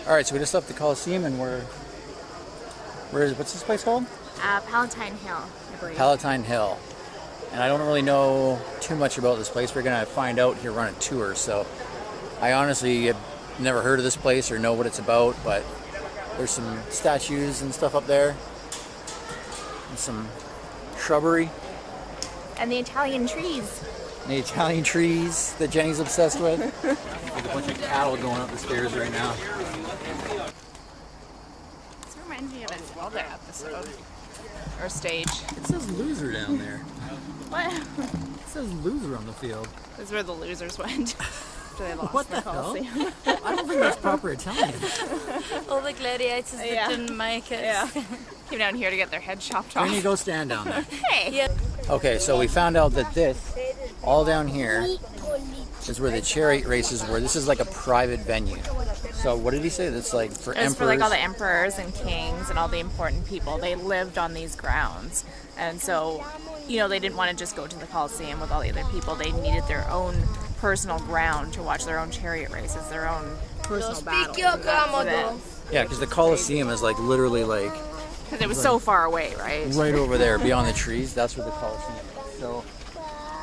All right, so we just left the Coliseum and what's this place called? Palatine Hill, I believe. Palatine Hill. And I don't really know too much about this place. We're gonna find out here, run a tour. So I honestly have never heard of this place or know what it's about, but there's some statues and stuff up there. And some shrubbery. And the Italian trees. The Italian trees that Jenny's obsessed with. Like a bunch of cattle going up the stairs right now. This reminds me of a Zelda episode. Or stage. It says loser down there. What? It says loser on the field. This is where the losers went. After they lost What the hell? I don't think that's proper Italian. All the gladiators that didn't make it. Yeah. Came down here to get their head chopped off. Then you go stand down there. Hey! Yeah. Okay, so we found out that this, all down here, is where the chariot races were. This is like a private venue. So what did he say? That's like for It was emperors? for like all the emperors and kings and all the important people. They lived on these grounds. And so, you know, they didn't want to just go to the Coliseum with all the other people. They needed their own personal ground to watch their own chariot races, their own personal battles. Yeah, because the Coliseum is like literally like Because it was so far away, right? right over there beyond the trees. That's where the Coliseum is. So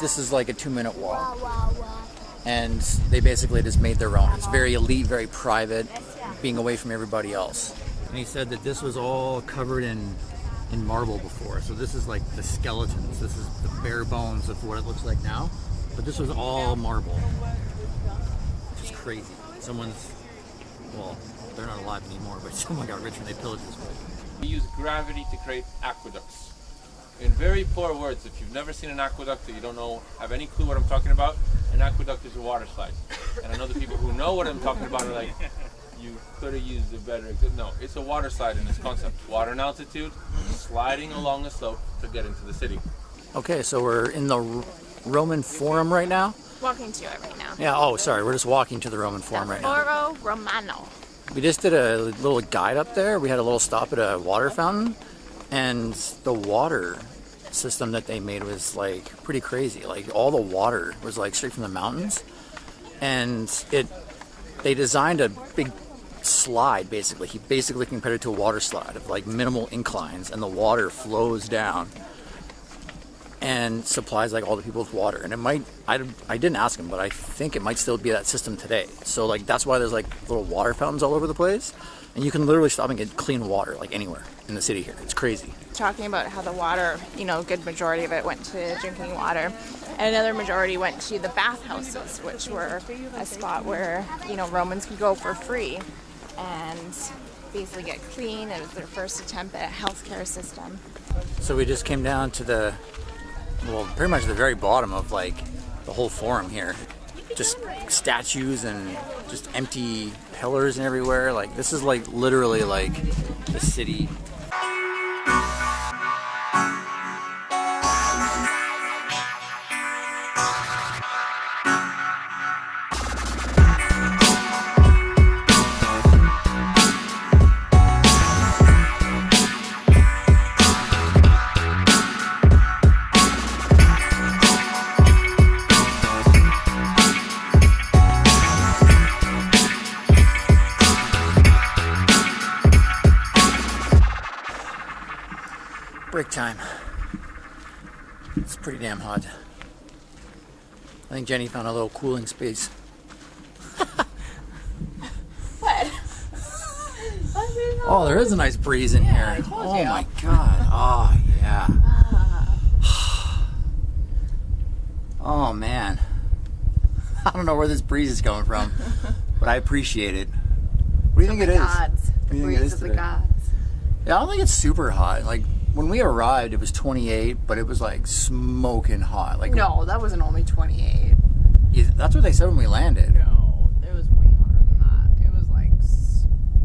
this is like a 2-minute walk. And they basically just made their own. It's very elite, very private, being away from everybody else. And he said that this was all covered in marble before. So this is like the skeletons. This is the bare bones of what it looks like now. But this was all marble. Which is crazy. Well, they're not alive anymore, but someone got rich when they pillaged this place. We use gravity to create aqueducts. In very poor words, if you've never seen an aqueduct or you don't have any clue what I'm talking about, an aqueduct is a water slide. And I know the people who know what I'm talking about are like, you could have used a better... No, it's a water slide in this concept. Water and altitude, sliding along a slope to get into the city. Okay, so we're in the Roman Forum right now. Walking to it right now. Yeah, oh, sorry, we're just walking to the Roman Forum right now. Foro Romano. We just did a little guide up there. We had a little stop at a water fountain, and the water system that they made was like pretty crazy. Like all the water was like straight from the mountains, and they designed a big slide basically. He basically compared it to a water slide of like minimal inclines, and the water flows down and supplies like all the people with water. And it might, I didn't ask him, but I think it might still be that system today. So like that's why there's like little water fountains all over the place, and you can literally stop and get clean water like anywhere in the city here. It's crazy. Talking about how the water, you know, a good majority of it went to drinking water, and another majority went to the bathhouses, which were a spot where, you know, Romans could go for free and basically get clean. It was their first attempt at a healthcare system. So we just came down to pretty much the very bottom of like the whole forum here. Just statues and just empty pillars and everywhere. Like this is like literally like the city. Break time. It's pretty damn hot. I think Jenny found a little cooling space. What? Oh, there is a nice breeze in here. I told Oh you. my god. Oh yeah. Oh man. I don't know where this breeze is coming from, but I appreciate it. What do you think it is? Gods. What do you think it Breeze is of the today? gods. Yeah, I don't think it's super hot. Like when we arrived, it was 28, but it was like smoking hot. Like No, that wasn't only 28. yeah, that's what they said when we landed. No, it was way hotter than that. It was like,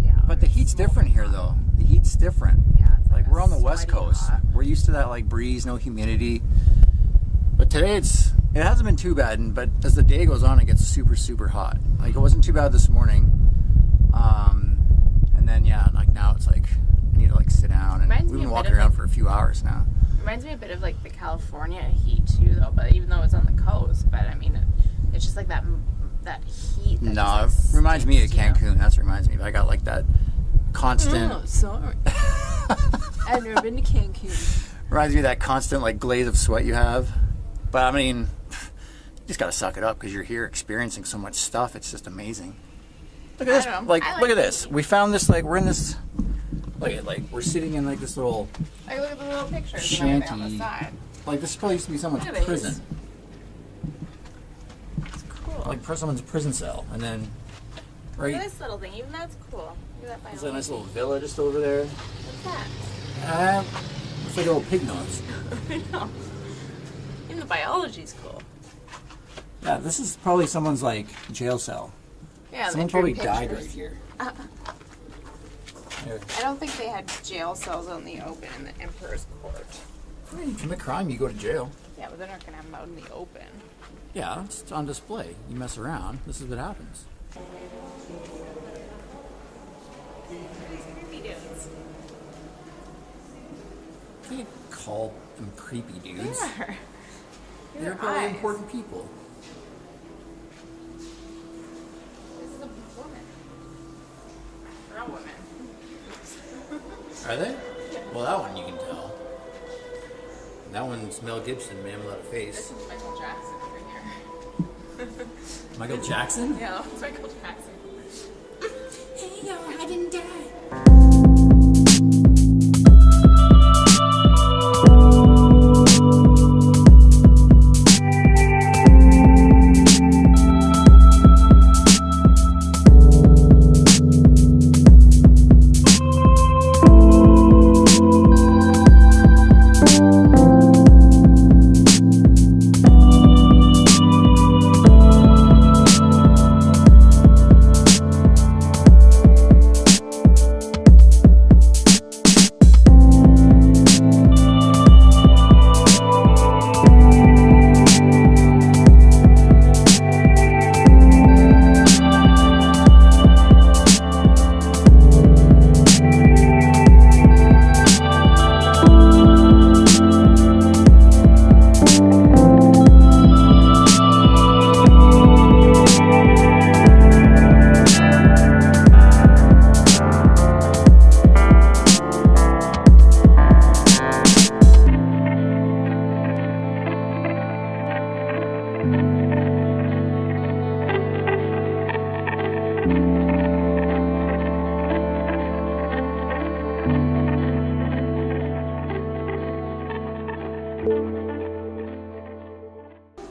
yeah. But the heat's different here, though. The heat's different. Yeah, it's Like a we're on the West sweaty Coast. hot. We're used to that like breeze, no humidity. But today it hasn't been too bad. But as the day goes on, it gets super, super hot. Like it wasn't too bad this morning. And then yeah, like now it's like I need to like sit down, and Reminds we've me been a bit walking of, around like- for a few hours now. Reminds me a bit of like the California heat too, though. But even though it's on the coast, but I mean, it's just like that that heat. That No, it just, like, reminds me of stinks, you know? Cancun. That's what reminds me. I got like that constant. Oh, sorry. I've never been to Cancun. Reminds me of that constant like glaze of sweat you have. But I mean, you just gotta suck it up because you're here experiencing so much stuff. It's just amazing. Look at this. I don't know. Like, I look at like this. We found this. Like, we're in this. Look at like we're sitting in like this little. Like, look at the little pictures and everything on Shanty. the side. Like this probably used to be someone's Look at these. prison. It's cool. Like someone's prison cell, and then right. This little thing, even that's cool. Look at that There's a nice little villa just over there. What's that? It's like a little pig nose. I know. Even the biology's cool. Yeah, this is probably someone's like jail cell. Yeah, Someone they drew probably died pictures. right here. Here. I don't think they had jail cells on the open in the Emperor's Court. I mean, if you commit crime, you go to jail. Yeah, but they're not gonna have them out in the open. Yeah, it's on display. You mess around, this is what happens. Creepy dudes. You can't call them creepy dudes. They are. They're probably important people. This is a woman. Or a woman. Are they? Well, that one you can tell. That one's Mel Gibson, Man Without a Face. This is Michael Jackson over here. Michael Jackson? Yeah, it's Michael Jackson. Hey, yo, I didn't die.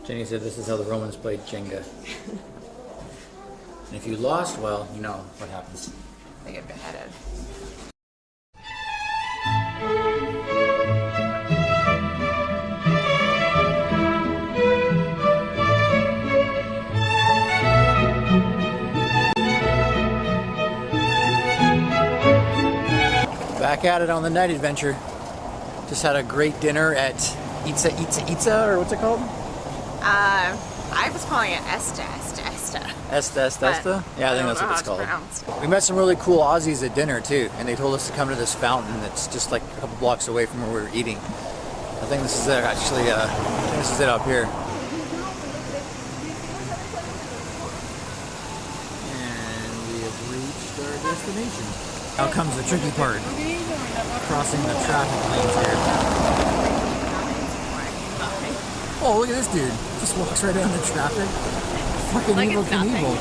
Jenny said this is how the Romans played Jenga. And if you lost, well, you know what happens. They get beheaded. Back at it on the night adventure. Just had a great dinner at Itza, or what's it called? I was calling it Esta. Esta? Yeah, I think that's what it's called. We met some really cool Aussies at dinner too, and they told us to come to this fountain that's just like a couple blocks away from where we were eating. I think this is it actually, I think this is it up here. And we have reached our destination. Now comes the tricky part, crossing the traffic lanes here. Oh, look at this dude. Just walks right down the traffic. Fucking Like Evil it's nothing. Knievel.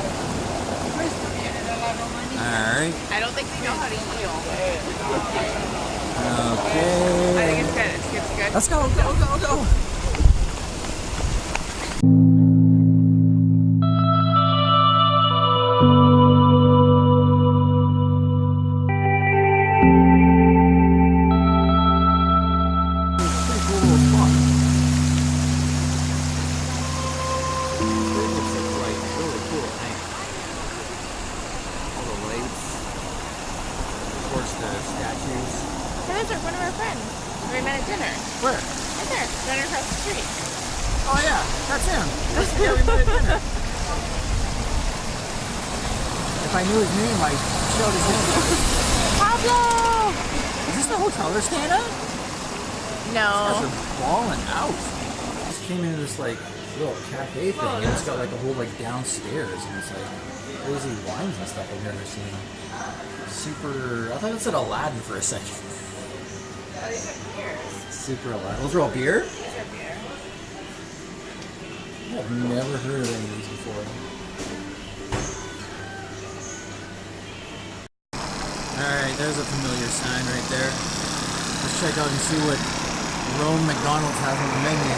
Alright. I don't think they know how to yield. Okay. I think it's good. It's good. Let's go. Pretty cool little spot. Looks like really cool at night. All the lights. Of course, the statues. Hey, those are one of our friends. We met at dinner. Where? Right there. Dinner across the street. Oh yeah, that's him. Yeah, we met at dinner. If I knew his name, I'd shout his name. Pablo! Is this the hotel they're staying at? No. Guys are balling out. Just came into this like little cafe thing, and it's got like a whole like downstairs, and it's like crazy wines and stuff I've never seen. Super. I thought it said Aladdin for a second. Super Aladdin. Those are all beer? I've never heard of any of these before. Alright, there's a familiar sign right there. Let's check out and see what Rome McDonald's has on the menu.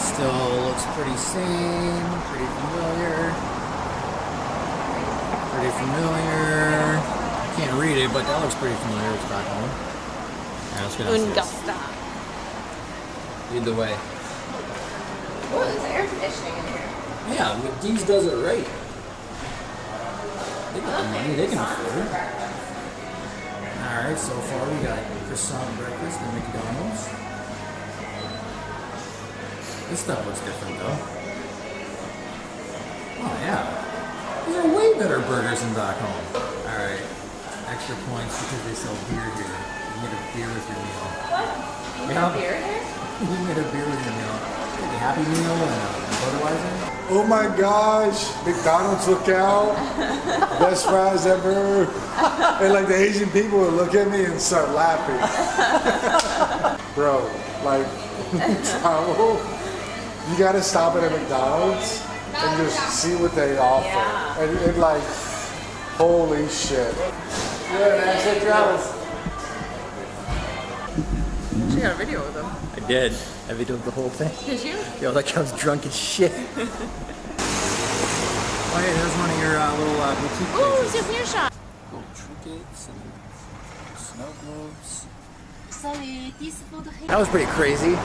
Still looks pretty same, pretty familiar. Pretty familiar. I can't read it, but that looks pretty familiar. It's back home. Alright, let's go downstairs. Lead the way. Oh, there's air conditioning in here. Yeah, McDee's does it right. They got the money, they can afford it. Alright, so far we got croissant breakfast at McDonald's. This stuff looks different though. Oh yeah. These are way better burgers than back home. Alright, extra points because they sell beer here. You can get a beer with your meal. What? You get a beer here? You can get a beer with your meal. Like a Happy Meal and a Budweiser. Oh my gosh, McDonald's, look out. Best fries ever. And like the Asian people would look at me and start laughing. Bro, like, you gotta stop at a McDonald's and just see what they offer. Yeah. And like, holy shit. Good, man. Safe travels. She got a video with them. I did. I videoed the whole thing. Did you? Yo, like I was drunk as shit. Oh, hey, there's one of your little boutique Ooh, places. souvenir shop. Little trinkets and snow globes. Salut, That was pretty crazy.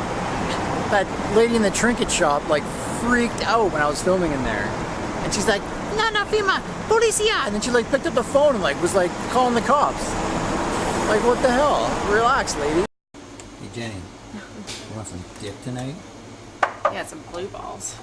That lady in the trinket shop like freaked out when I was filming in there. And she's like, no, Fima, policia. And then she like picked up the phone and like was like calling the cops. Like, what the hell? Relax, lady. Hey, Jenny. You want some dip tonight? Yeah, some blue balls.